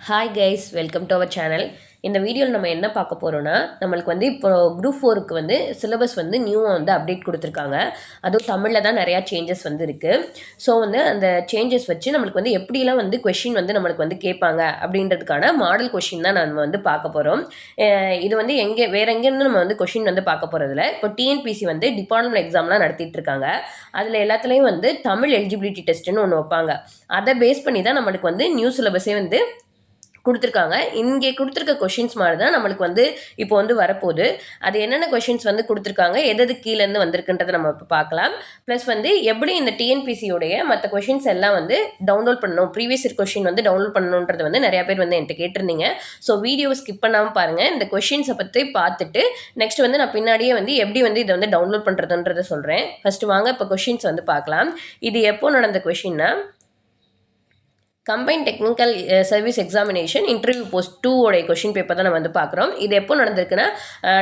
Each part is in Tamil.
Hi guys, welcome to our channel. இந்த வீடியோவில் நம்ம என்ன பார்க்க போகிறோன்னா, நம்மளுக்கு வந்து இப்போ குரூப் 4க்கு வந்து சிலபஸ் வந்து நியூவாக வந்து அப்டேட் கொடுத்துருக்காங்க. அதுவும் தமிழில் தான் நிறையா சேஞ்சஸ் வந்து இருக்குது. ஸோ வந்து அந்த சேஞ்சஸ் வச்சு நம்மளுக்கு வந்து எப்படிலாம் வந்து கொஷின் வந்து நம்மளுக்கு வந்து கேட்பாங்க அப்படின்றதுக்கான மாடல் கொஷின் தான் நம்ம வந்து பார்க்க போகிறோம். இது வந்து எங்கேருந்து நம்ம வந்து கொஷின் வந்து பார்க்க போகிறதில்ல. இப்போ டிஎன்பிசி வந்து டிபார்ட்மெண்ட் எக்ஸாம்லாம் நடத்திட்டு இருக்காங்க. அதில் எல்லாத்துலேயும் வந்து தமிழ் எலிஜிபிலிட்டி டெஸ்ட்டுன்னு ஒன்று வைப்பாங்க. அதை பேஸ் பண்ணி தான் நம்மளுக்கு வந்து நியூ சிலபஸே வந்து கொடுத்துருக்காங்க. இங்கே கொடுத்துருக்க கொஷின்ஸ் மாதிரி தான் நம்மளுக்கு வந்து இப்போ வந்து வரப்போகுது. அது என்னென்ன கொஷின்ஸ் வந்து கொடுத்துருக்காங்க, எது கீழேருந்து வந்திருக்குன்றதை நம்ம இப்போ பார்க்கலாம். ப்ளஸ் வந்து எப்படி இந்த டிஎன்பிசியோடைய மற்ற கொஷின்ஸ் எல்லாம் வந்து டவுன்லோட் பண்ணணும், ப்ரீவியஸ் இயர் கொஷின் வந்து டவுன்லோட் பண்ணணுன்றது வந்து நிறையா பேர் வந்து என்கிட்ட கேட்டிருந்தீங்க. ஸோ வீடியோவை ஸ்கிப் பண்ணாமல் பாருங்கள். இந்த கொஷின்ஸை பற்றி பார்த்துட்டு நெக்ஸ்ட் வந்து நான் பின்னாடியே வந்து எப்படி வந்து இதை வந்து டவுன்லோட் பண்ணுறதுன்றதை சொல்கிறேன். ஃபஸ்ட்டு வாங்க இப்போ கொஷின்ஸ் வந்து பார்க்கலாம். இது எப்போ நடந்த கொஷின்னா, combine technical service examination interview post 2 உடைய கொஷின் பேப்பர் தான் நம்ம வந்து பார்க்குறோம். இது எப்போ நடந்திருக்குன்னா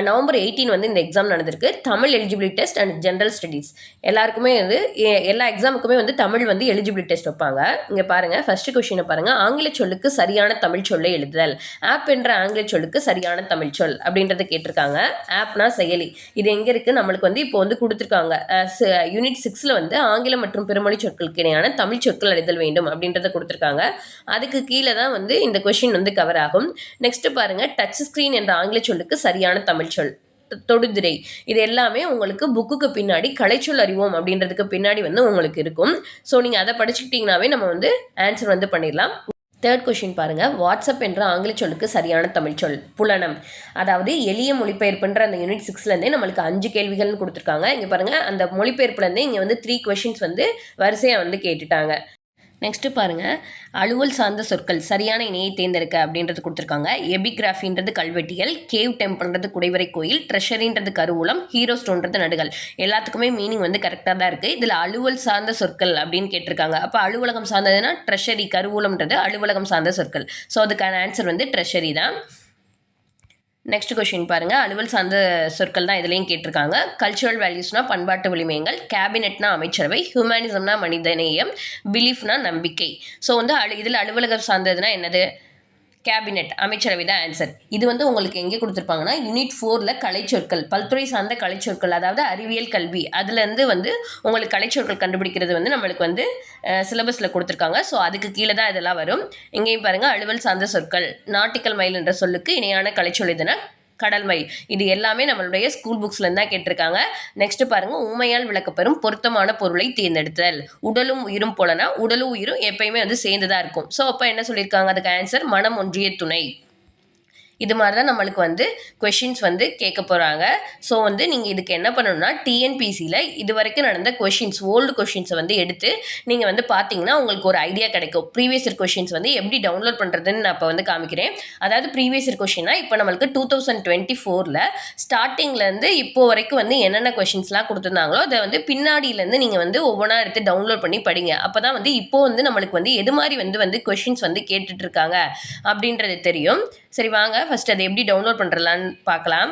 நவம்பர் 18 வந்து இந்த எக்ஸாம் நடந்திருக்கு. Tamil eligibility test and general studies எல்லாருக்குமே வந்து எல்லா எக்ஸாமுக்குமே வந்து தமிழ் வந்து எலிஜிபிலிட்டி டெஸ்ட் வைப்பாங்க. இங்கே பாருங்கள், ஃபஸ்ட்டு கொஷினை பாருங்கள். ஆங்கில சொல்லுக்கு சரியான தமிழ் சொல்லை எழுதுதல். ஆப் என்ற ஆங்கில சொல்லுக்கு சரியான தமிழ் சொல் அப்படின்றத கேட்டிருக்காங்க. ஆப்னா செயலி. இது எங்கே இருக்குது, நம்மளுக்கு வந்து இப்போ வந்து கொடுத்துருக்காங்க. யூனிட் 6ல் வந்து ஆங்கிலம் மற்றும் பிறமொழி சொற்களுக்கு இணையான தமிழ் சொற்கள் எழுதல் வேண்டும் அப்படின்றத கொடுத்துருக்காங்க. அதுக்கு கீழே தான் வந்து இந்த கொஷின் வந்து கவர் ஆகும். நெக்ஸ்ட் பாருங்க, டச் ஸ்கிரீன் என்ற ஆங்கில சொல்லுக்கு சரியான தமிழ் சொல். தொடுதிரை. இது எல்லாமே உங்களுக்கு புக்குக்கு பின்னாடி கலைச்சொல் அறிவோம் அப்படின்றதுக்கு பின்னாடி வந்து உங்களுக்கு இருக்கும். ஸோ நீங்கள் அதை படிச்சுக்கிட்டீங்கன்னாவே நம்ம வந்து ஆன்சர் வந்து பண்ணிடலாம். தேர்ட் கொஷின் பாருங்கள். வாட்ஸ்அப் என்ற ஆங்கில சொல்லுக்கு சரியான தமிழ் சொல். புலனம். அதாவது எளிய மொழிபெயர்ப்புன்ற அந்த யூனிட் 6லேருந்தே நம்மளுக்கு 5 கேள்விகள்னு கொடுத்துருக்காங்க. இங்கே பாருங்கள், அந்த மொழிபெயர்ப்புலேருந்தே இங்கே வந்து 3 கொஷின்ஸ் வந்து வரிசையாக வந்து கேட்டுட்டாங்க. நெக்ஸ்ட்டு பாருங்கள், அலுவல் சார்ந்த சொற்கள் சரியான இணையை தேர்ந்தெடுக்க அப்படின்றது கொடுத்துருக்காங்க. எபிகிராஃபின்றது கல்வெட்டியல், கேவ் டெம்பிள்ன்றது குடைவரை கோயில், ட்ரெஷரின்றது கருவூலம், ஹீரோ ஸ்டோன்றது நடுகள். எல்லாத்துக்குமே மீனிங் வந்து கரெக்டாக தான் இருக்குது. இதில் அலுவல் சார்ந்த சொற்கள் அப்படின்னு கேட்டிருக்காங்க. அப்போ அலுவலகம் சார்ந்ததுன்னா ட்ரெஷரி, கருவூலம்ன்றது அலுவலகம் சார்ந்த சொற்கள். ஸோ அதுக்கான ஆன்சர் வந்து ட்ரெஷரி தான். நெக்ஸ்ட் கொஷின் பாருங்கள். அலுவல் சார்ந்த சொற்கள் தான் இதுலேயும் கேட்டிருக்காங்க. கல்ச்சுரல் வேல்யூஸ்னால் பண்பாட்டு விளிமயங்கள், கேபினெட்னா அமைச்சரவை, ஹியூமனிசம்னா மனிதநேயம், பிலீஃப்னா நம்பிக்கை. ஸோ வந்து இதில் அலுவலகம் சார்ந்ததுன்னா என்னது? கேபினெட், அமைச்சரவை தான் ஆன்சர். இது வந்து உங்களுக்கு எங்கே கொடுத்துருப்பாங்கன்னா யூனிட் 4ல் கலைச்சொற்கள், பல்துறை சார்ந்த கலைச்சொற்கள், அதாவது அறிவியல் கல்வி, அதுலேருந்து வந்து உங்களுக்கு கலைச்சொற்கள் கண்டுபிடிக்கிறது வந்து நம்மளுக்கு வந்து சிலபஸில் கொடுத்துருக்காங்க. ஸோ அதுக்கு கீழே தான் இதெல்லாம் வரும். எங்கேயும் பாருங்கள், அலுவல் சார்ந்த சொற்கள், நாட்டிக்கல் மயில் என்ற சொல்லுக்கு இணையான கலைச்சொல் எதுனா கடல் மயில். இது எல்லாமே நம்மளுடைய ஸ்கூல் புக்ஸ்லேருந்து தான் கேட்டிருக்காங்க. நெக்ஸ்ட் பாருங்க, ஊமையால் விளக்கப்பெறும் பொருத்தமான பொருளை தேர்ந்தெடுத்தல். உடலும் உயிரும் போலனா உடலும் உயிரும் எப்பயுமே வந்து சேர்ந்துதான் இருக்கும். ஸோ அப்போ என்ன சொல்லியிருக்காங்க, அதுக்கு ஆன்சர் மனம் ஒன்றிய துணை. இது மாதிரி தான் நம்மளுக்கு வந்து கொஷின்ஸ் வந்து கேட்க போகிறாங்க. ஸோ வந்து நீங்கள் இதுக்கு என்ன பண்ணணும்னா, டிஎன்பிசியில் இது வரைக்கும் நடந்த கொஷின்ஸ், ஓல்டு கொஷின்ஸை வந்து எடுத்து நீங்கள் வந்து பார்த்தீங்கன்னா உங்களுக்கு ஒரு ஐடியா கிடைக்கும். ப்ரீவியஸ் இயர் கொஷின்ஸ் வந்து எப்படி டவுன்லோட் பண்ணுறதுன்னு நான் இப்போ வந்து காமிக்கிறேன். அதாவது ப்ரீவியஸ் இயர் கொஷின்னா இப்போ நம்மளுக்கு 2024ல் ஸ்டார்டிங்லேருந்து இப்போ வரைக்கும் வந்து என்னென்ன கொஷின்ஸ்லாம் கொடுத்துருந்தாங்களோ அதை வந்து பின்னாடியிலேருந்து நீங்கள் வந்து ஒவ்வொன்றா எடுத்து டவுன்லோட் பண்ணி படிங்க. அப்போ தான் வந்து இப்போது வந்து நம்மளுக்கு வந்து எது மாதிரி வந்து கொஷின்ஸ் வந்து கேட்டுட்ருக்காங்க அப்படின்றது தெரியும். சரி வாங்க, ஃபர்ஸ்ட் அதை எப்படி டவுன்லோட் பண்ணுறலான்னு பார்க்கலாம்.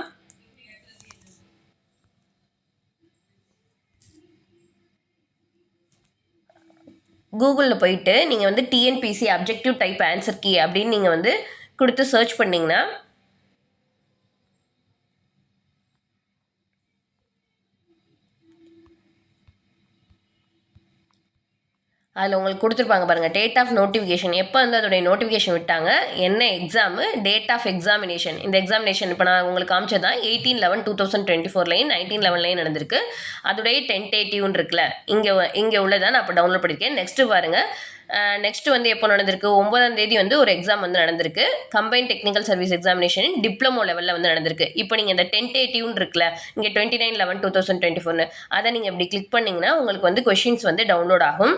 கூகுளில் போயிட்டு நீங்கள் வந்து TNPSC objective type answer key அப்படின்னு நீங்கள் வந்து கொடுத்து சர்ச் பண்ணிங்கன்னா அதில் உங்களுக்கு கொடுத்துருப்பாங்க பாருங்கள், டேட் ஆஃப் நோட்டிஃபிகேஷன், எப்போ வந்து அதோடைய நோட்டிஃபிகேஷன் விட்டாங்க, என்ன எக்ஸாமு, டேட் ஆஃப் எக்ஸாமினேஷன். இந்த எக்ஸாமினேஷன் இப்போ நான் உங்களுக்கு காமிச்சது தான் 18/11/2024லையும் 19/11லையும் நடந்திருக்கு. அதோடைய டென்டேட்டிவ்னு இருக்குல்ல, இங்கே உள்ளதான் நான் இப்போ டவுன்லோட் பண்ணியிருக்கேன். நெக்ஸ்ட்டு பாருங்கள், நெக்ஸ்ட்டு வந்து எப்போ நடந்திருக்கு, 9ஆம் தேதி வந்து ஒரு எக்ஸாம் வந்து நடந்திருக்கு. Combine technical service examination diploma லெவலில் வந்து நடந்திருக்கு. இப்போ நீங்கள் இந்த டென்டேட்டிவ்னு இருக்குல்ல, இங்கே 29/11/2024ன்னு அதை நீங்கள் இப்படி கிளிக் பண்ணிங்கன்னா உங்களுக்கு வந்து கொஷின்ஸ் வந்து டவுன்லோட் ஆகும்.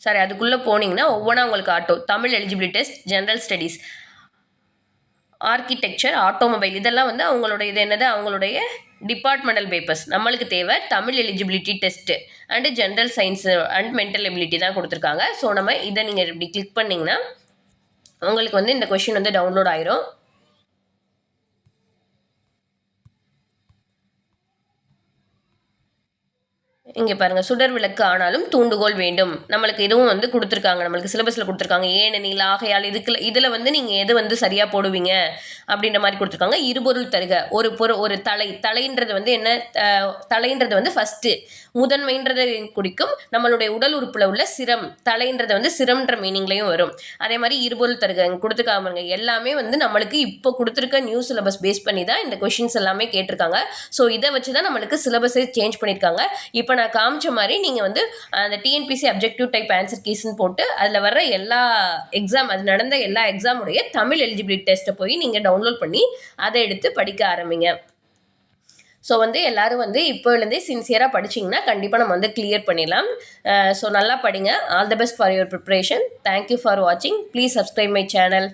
சரி, அதுக்குள்ளே போனீங்கன்னா ஒவ்வொன்றா உங்களுக்கு auto, Tamil eligibility test, general studies, architecture, automobile, இதெல்லாம் வந்து அவங்களுடைய இது என்னது, அவங்களுடைய டிபார்ட்மெண்டல் பேப்பர்ஸ். நம்மளுக்கு தேவை Tamil eligibility test and general science and mental ability தான் கொடுத்துருக்காங்க. ஸோ நம்ம இதை நீங்கள் இப்படி கிளிக் பண்ணிங்கன்னா உங்களுக்கு வந்து இந்த கொஷின் வந்து டவுன்லோட் ஆயிரும். இங்கே பாருங்கள், சுடர் விளக்கு ஆனாலும் தூண்டுகோல் வேண்டும். நம்மளுக்கு இதுவும் வந்து கொடுத்துருக்காங்க, நம்மளுக்கு சிலபஸில் கொடுத்துருக்காங்க. ஏனெனில், ஆகையால், இதில் வந்து நீங்கள் எது வந்து சரியாக போடுவீங்க அப்படின்ற மாதிரி கொடுத்துருக்காங்க. இருபொருள் தருக. ஒரு தலைன்றது வந்து என்ன? தலைன்றது வந்து ஃபஸ்ட்டு முதன்மைன்றதை குறிக்கும். நம்மளுடைய உடல் உறுப்பில் உள்ள சிரம், தலைன்றது வந்து சிரம்ன்ற மீனிங்லையும் வரும். அதே மாதிரி இருபொருள் தருக கொடுத்துருக்காங்க. எல்லாமே வந்து நம்மளுக்கு இப்போ கொடுத்துருக்க நியூ சிலபஸ் பேஸ் பண்ணி தான் இந்த கொஷின்ஸ் எல்லாமே கேட்டிருக்காங்க. ஸோ இதை வச்சு தான் நம்மளுக்கு சிலபஸை சேஞ்ச் பண்ணியிருக்காங்க. இப்போ நான் காமிச்ச மாதிரி நீங்கள் வந்து அந்த டிஎன்பிசி அப்ஜெக்டிவ் டைப் ஆன்சர் கீஸ்ன்னு போட்டு அதில் வர்ற எல்லா எக்ஸாம், அது நடந்த எல்லா எக்ஸாமுடைய தமிழ் எலிஜிபிலிட்டி டெஸ்ட்டை போய் நீங்கள் டவுன்லோட் பண்ணி அதை எடுத்து படிக்க ஆரம்பிங்க. ஸோ வந்து எல்லோரும் வந்து இப்போலேருந்தே சின்சியராக படிச்சிங்கன்னா கண்டிப்பாக நம்ம வந்து கிளியர் பண்ணிடலாம். ஸோ நல்லா படிங்க. All the best for your preparation. Thank you for வாட்சிங். Please subscribe my channel.